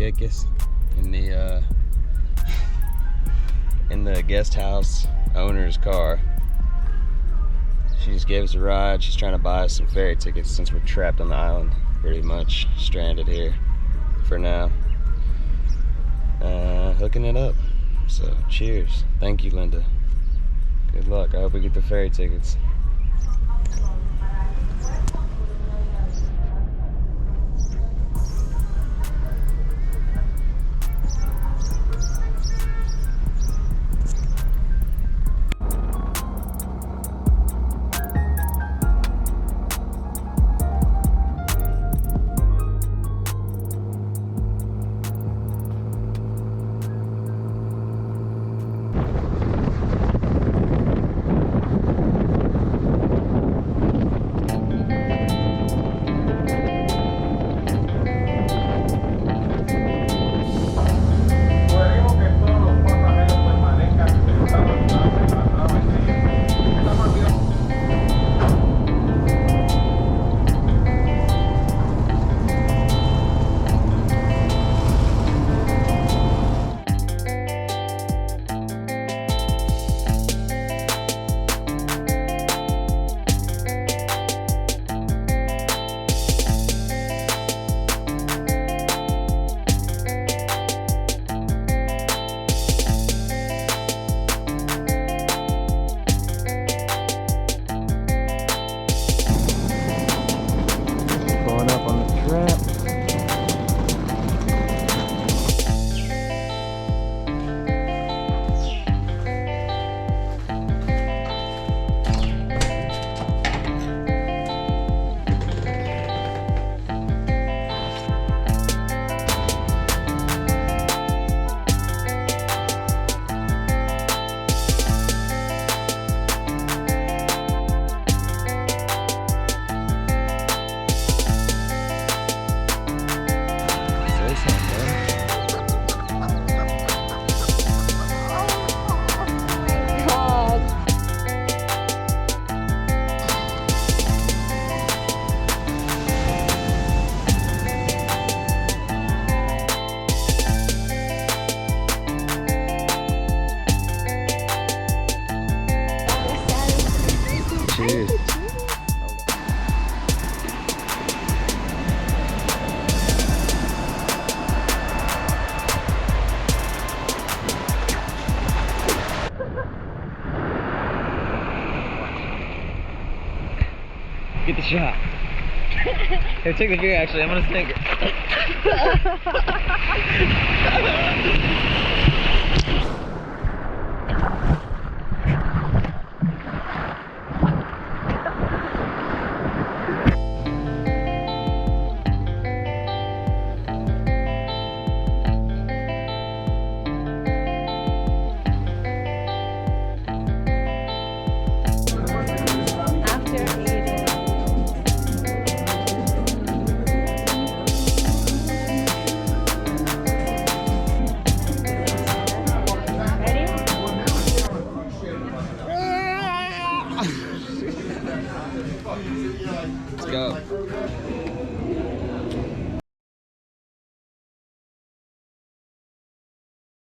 Vieques in the guest house owner's car. She just gave us a ride. She's trying to buy us some ferry tickets since we're trapped on the island, pretty much stranded here for now. Hooking it up. So cheers. Thank you, Linda. Good luck. I hope we get the ferry tickets. Cheers. Get the shot. Here, take the beer actually, I'm gonna sink it. Let's go.